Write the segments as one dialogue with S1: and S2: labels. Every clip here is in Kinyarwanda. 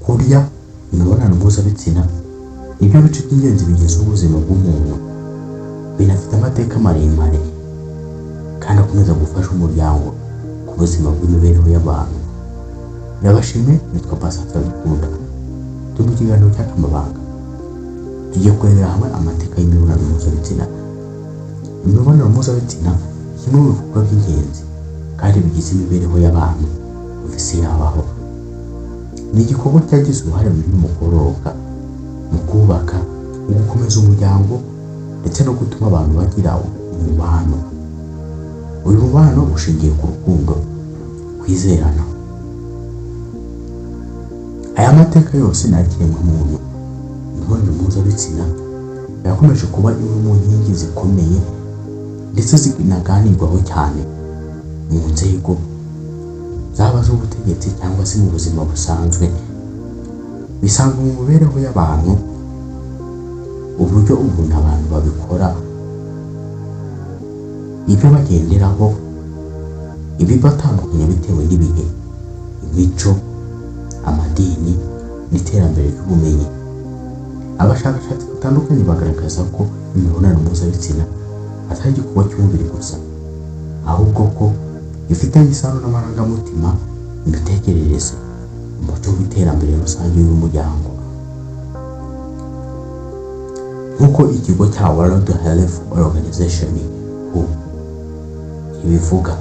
S1: kurya imibonano mpuzabitsina nibyo bice by'ingenzi bigize ubuzima bw'umuntu, binafite amateka maremare kandi akomeza gufasha umuryango ku buzima bw'imibereho y'abantu. Ndabashimye, nitwa Pastor Rukundo, turi mu kiganiro cy'Akamabanga. Tugiye kurebera hamwe amateka y'imibonano mpuzabitsina. Imibonano mpuzabitsina kimwe mu bikorwa by'ingenzi kandi bigize imibereho y'abantu ku isi yabaho. Ni igikorwa cyagize uruhare runini mu kororoka, mu kubaka, mu gukomeza umuryango ndetse no gutuma abantu bagira umubano. Uyu mubano ushingiye ku rukundo, kwizerana. Aya mateka yose nakiremwa muntu, imibonano mpuzabitsina yakomeje kuba imwe mu nkingi zikomeye ndetse zinaganirwaho cyane mu nzego zaba z'ubutegetsi cyangwa se mu buzima busanzwe. Bisanzwe mu mibereho y'abantu uburyo umuntu abantu babikora, ibyo bagenderaho, ibibatandukanye bitewe n'ibihe, imico, amadini n'iterambere ry'ubumenyi. Abashakashatsi batandukanye bagaragaza ko imibonano mpuzabitsina atari igikorwa cy'umubiri gusa, ahubwo ko ifitanye isano n'amarangamutima, imitekerereze, umuco w'iterambere rusange y'umuryango. Nk'uko ikigo cya World Health Organization ibivuga,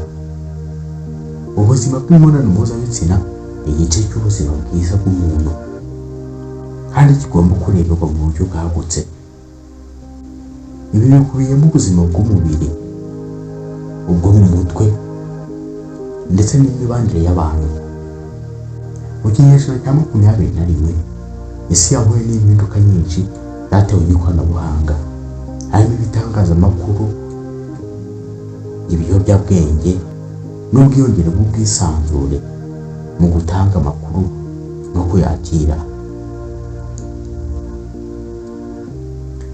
S1: ubuzima bw'imibonano mpuzabitsina ni igice cy'ubuzima bwiza bw'umuntu kandi kigomba kureberwa mu buryo bwagutse. Ibi bikubiyemo ubuzima bw'umubiri, ubwo mu mutwe ndetse n'imibanire y'abantu. Mu kinyejana cya 21 isi yahuye n'impinduka nyinshi zatewe n'ikoranabuhanga, harimo ibitangazamakuru, ibiyobyabwenge n'ubwiyongere bw'ubwisanzure mu gutanga amakuru no kuyakira.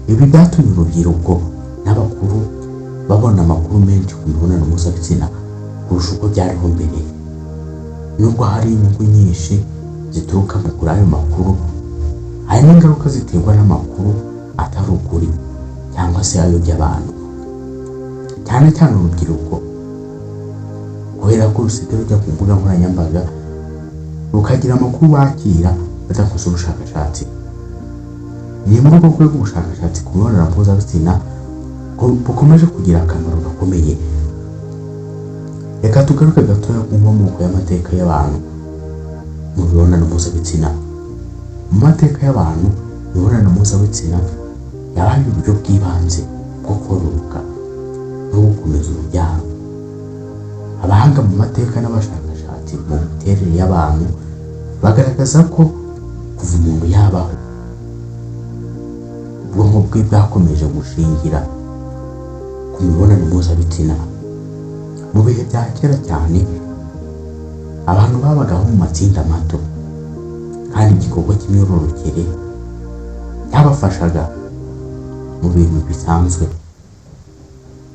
S1: Ibi byatumye urubyiruko n'abakuru babona amakuru menshi ku mibonano mpuzabitsina kurusha uko byariho mbere. Nubwo hari inyungu nyinshi zituruka mu kuri ayo makuru, hari n'ingaruka ziterwa n'amakuru atari ukuri cyangwa se ayobya abantu, cyane cyane urubyiruko, kubera ko rusigaye rujya ku mbuga nkoranyambaga rukagira amakuru bakira badakoze ubushakashatsi. Ni muri urwo rwego ubushakashatsi ku mibonano mpuzabitsina bukomeje kugira akamaro gakomeye. Reka tugaruke gatoya ku nkomoko y'amateka y'abantu mu mibonano mpuzabitsina. Mu mateka y'abantu, imibonano mpuzabitsina yabaye uburyo bw'ibanze bwo kororoka no gukomeza urubyaro. Abahanga mu mateka n'abashakashatsi mu miterere y'abantu bagaragaza ko kuva umuntu yabaho, ubwonko bwe bwakomeje gushingira ku mibonano mpuzabitsina. Mu bihe bya kera cyane, abantu babagaho mu matsinda mato kandi igikorwa cy'imyororokere cyabafashaga mu bintu bisanzwe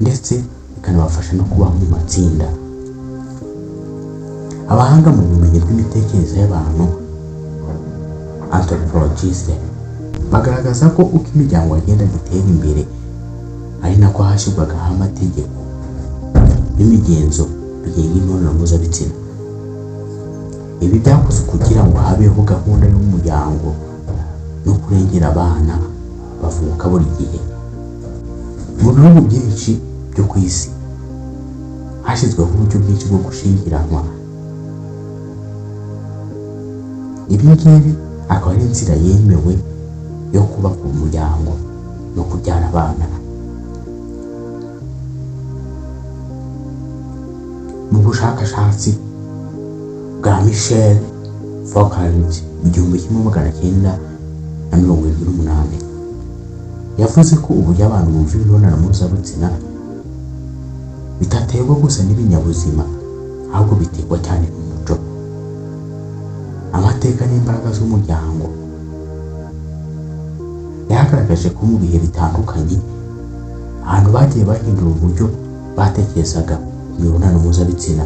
S1: ndetse bikanabafasha no kubaho mu matsinda. Abahanga mu bumenyi bw'imitekerereze y'abantu, anthropologists, bagaragaza ko uko imiryango yagenda itera imbere ari nako hashyirwagaho amategeko n'imigenzo bigenga imibonano mpuzabitsina. Ibi byakozwe kugira ngo habeho gahunda y'umuryango no kurengera abana bavuka buri gihe. Mu bihugu byinshi byo ku isi hashyizweho uburyo bwinshi bwo gushyingiranwa. Ibi ngibi akaba ari inzira yemewe yo kubaka umuryango no kubyara abana. Mu bushakashatsi bwa Michel Foucault mu 1978 yavuze ko uburyo abantu bumva imibonano mpuzabitsina bitaterwa gusa n'ibinyabuzima, ahubwo biterwa cyane n'umuco, amateka n'imbaraga z'umuryango. Yagaragaje ko mu bihe bitandukanye abantu bagiye bahindura uburyo batekerezaga imibonano mpuzabitsina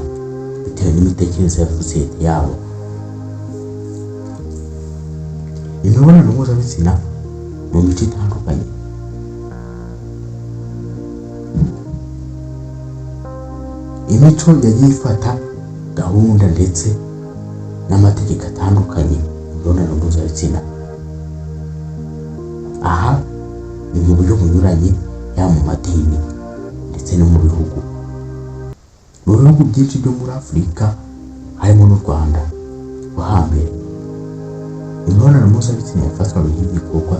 S1: bitewe n'imitekerereze ya sosiyete yabo. imibonano mpuzabitsina mu mico itandukanye. Imico yagiye ifata gahunda ndetse n'amategeko atandukanye imibonano mpuzabitsina. Aha ni mu buryo bunyuranye, yaba mu madini ndetse no mu bihugu byinshi byo muri Afurika harimo n'u Rwanda rwo hambere. Imibonano mpuzabitsina yafatwaga nk'igikorwa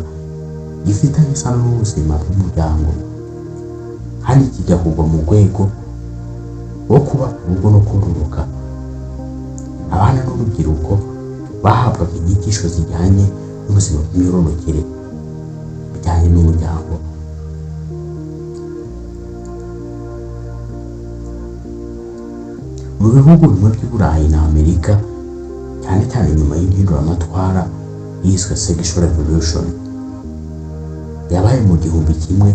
S1: gifitanye isano n'ubuzima bw'umuryango, kandi kigakorwa mu rwego wo kuba urugo no kororoka. Abana n'urubyiruko bahabwaga inyigisho zijyanye n'ubuzima bw'imyororokere bijyanye n'umuryango. Mu bihugu bimwe by'i Burayi na Amerika, cyane cyane nyuma y'impinduramatwara yiswe Sexual Revolution yabaye mu 1960,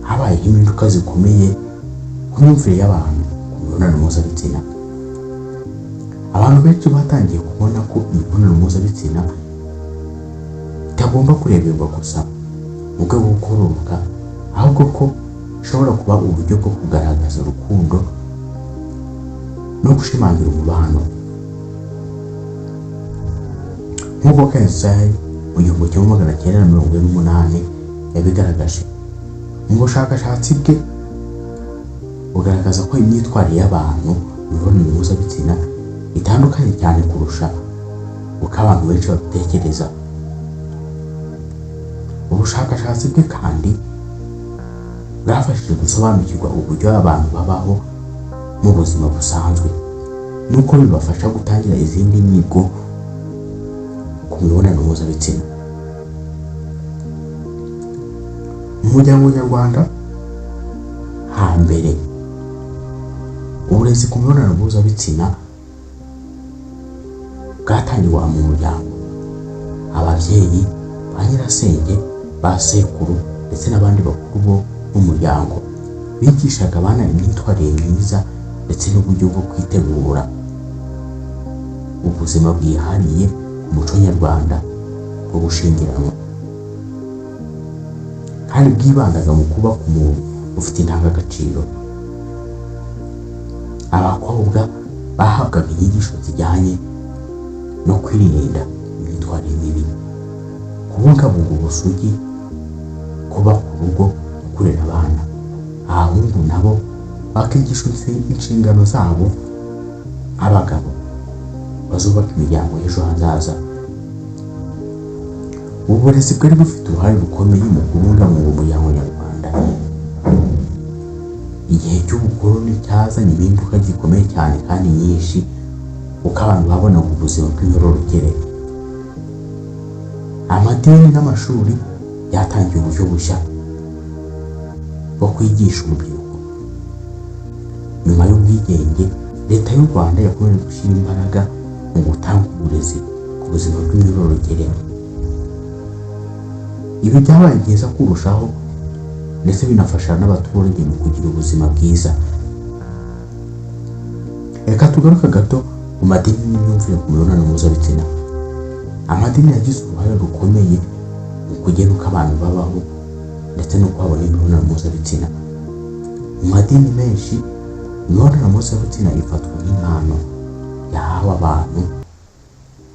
S1: habayeho impinduka zikomeye ku myumvire y'abantu ku mibonano mpuzabitsina. Abantu benshi batangiye kubona ko imibonano mpuzabitsina itagomba kureberwa gusa mu rwego rwo kororoka, ahubwo ko ishobora kuba uburyo bwo kugaragaza urukundo no gushimangira umubano. Nk'uko Kensai mu 1948 yabigaragaje mu bushakashatsi bwe, bugaragaza ko imyitwarire y'abantu mu mibonano mpuzabitsina itandukanye cyane kurusha uko abantu benshi babitekereza. Ubushakashatsi bwe kandi bwafashije gusobanukirwa uburyo abantu babaho mu buzima busanzwe, nuko bibafasha gutangira izindi nyigo ku mibonano mpuzabitsina. Mu muryango nyarwanda hambere, uburezi ku mibonano mpuzabitsina bwatangirwa mu muryango. Ababyeyi, ba nyirasenge, ba sekuru ndetse n'abandi bakuru bo mu muryango bigishaga abana imyitwarire myiza ndetse n'uburyo bwo kwitegura ubuzima bwihariye ku muco nyarwanda bwo gushyingiranwa, kandi bwibandaga mu kubaka umuntu ufite indangagaciro. Abakobwa bahabwaga inyigisho zijyanye no kwirinda imyitwarire mibi, kubungabunga ubusugi, kuba ku rugo no kurera abana. Abahungu nabo bakigishwa inshingano zabo nk'abagabo bazubaka imiryango y'ejo hazaza. Uburezi bwari bufite uruhare rukomeye mu kubungabunga umuryango nyarwanda. Igihe cy'ubukoloni cyazanye impinduka zikomeye cyane kandi nyinshi, uko abantu babonaga ubuzima bw'imyororokere. Amadini n'amashuri byatangiye uburyo bushya bwo kwigisha urubyiruko. Nyuma y'ubwigenge, leta y'u Rwanda yakomeje gushyira imbaraga mu gutanga uburezi ku buzima bw'imyororokere. Ibi byabaye byiza kurushaho ndetse binafasha n'abaturage mu kugira ubuzima bwiza. Reka tugaruke gato ku madini n'imyumvire ku mibonano mpuzabitsina. Amadini yagize uruhare rukomeye mu kugena uko abantu babaho ndetse no kubona imibonano mpuzabitsina. Mu madini menshi, imibonano mpuzabitsina ifatwa nk'impano yahawe abantu,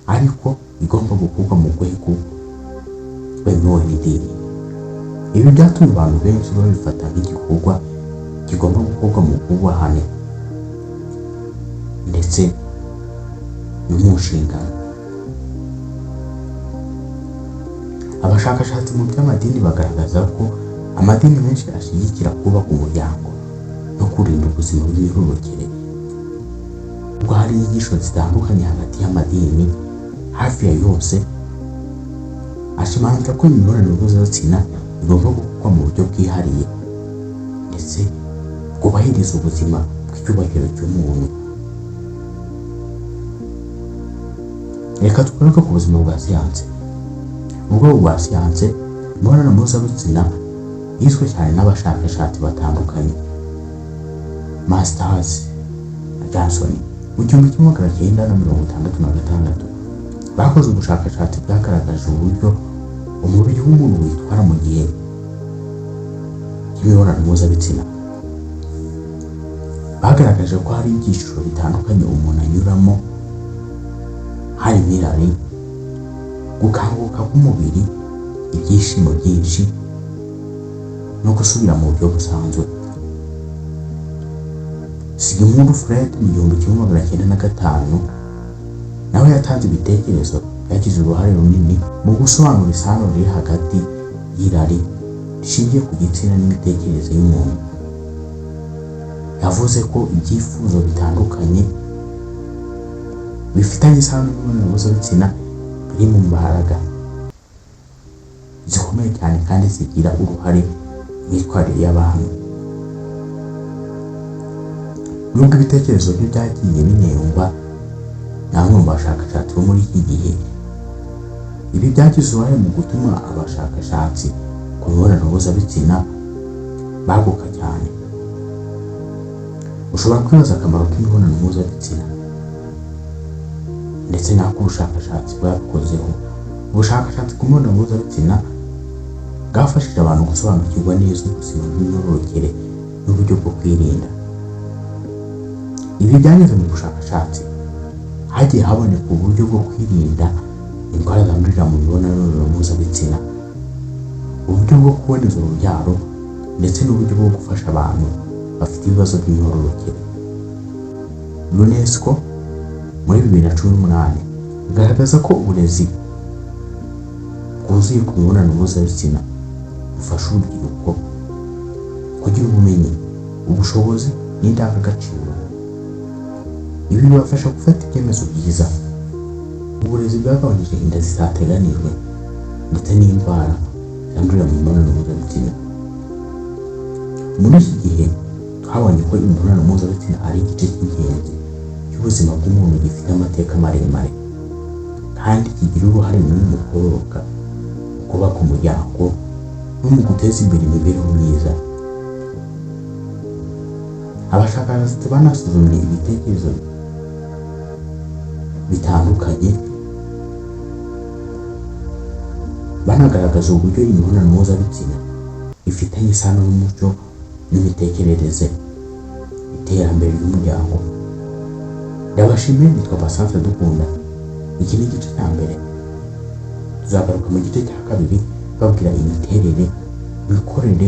S1: ariko igomba gukorwa mu rwego rwemewe n'idini. Ibi byatumye abantu benshi babifata nk'igikorwa kigomba gukorwa mu bwubahane ndetse no mu nshingano. Abashakashatsi mu by'amadini bagaragaza ko amadini menshi ashyigikira kubaka umuryango no kurinda ubuzima bw'imyororokere. Ubwo hari inyigisho zitandukanye hagati y'amadini, hafi ya yose ashimangira ko imibonano mpuzabitsina igomba gukorwa mu buryo bwihariye ndetse bwubahiriza ubuzima bw'icyubahiro cy'umuntu. Reka tugaruke ku buzima bwa siyanse. Mu rwego rwa siyanse, imibonano mpuzabitsina yizwe cyane n'abashakashatsi batandukanye. Masters na Johnson mu 1966 bakoze ubushakashatsi bwagaragaje uburyo umubiri w'umuntu witwara mu gihe cy'imibonano mpuzabitsina. Bagaragaje ko hari ibyiciro bitandukanye umuntu anyuramo, harimo irari, gukanguka k'umubiri, ibyishimo byinshi no gusubira mu buryo busanzwe. Sigmund Freud mu 1905 nawe yatanze ibitekerezo byagize uruhare runini mu gusobanura isano riri hagati y'irari rishingiye ku gitsina n'imitekerereze y'umuntu. Yavuze ko ibyifuzo bitandukanye bifitanye isano n'imibonano mpuzabitsina biri mu mbaraga zikomeye cyane kandi zigira uruhare mu myitwarire y'abantu. Nubwo ibitekerezo byo byagiye binengwa na bamwe mu bashakashatsi bo muri iki gihe, ibi byagize uruhare mu gutuma abashakashatsi ku mibonano mpuzabitsina baguka cyane. Ushobora kwibaza akamaro k'imibonano mpuzabitsina ndetse n'ako ubushakashatsi bwakozeho. Ubushakashatsi ku mibonano mpuzabitsina bwafashije abantu gusobanukirwa neza ubuzima bw'imyororokere n'uburyo bwo kwirinda. Ibi byanyuze mu bushakashatsi hagiye haboneka uburyo bwo kwirinda indwara zandurira mu mibonano mpuzabitsina, uburyo bwo kuboneza urubyaro ndetse n'uburyo bwo gufasha abantu bafite ibibazo by'imyororokere. UNESCO muri 2018 igaragaza ko uburezi bwuzuye ku mibonano mpuzabitsina bufasha urubyiruko kugira ubumenyi, ubushobozi n'indangagaciro. Ibi bibafasha gufata ibyemezo byiza. Uburezi bwagabanyije inda zitateganijwe ndetse n'indwara zandurira mu mibonano mpuzabitsina. Muri iki gihe twabonye ko imibonano mpuzabitsina ari igice cy'ingenzi cy'ubuzima bw'umuntu gifite amateka maremare kandi kigira uruhare runini mu kororoka, kubaka umuryango no mu guteza imbere imibereho myiza. Abashakashatsi banasuzumye ibitekerezo bitandukanye banagaragaza uburyo imibonano mpuzabitsina ifitanye isano n'umuco n'imitekerereze, iterambere ry'umuryango. Ndabashimiye, nitwa Basanze Dukunda. Iki ni igice cya mbere. Tuzagaruka mu gice cya kabiri babwira imiterere, imikorere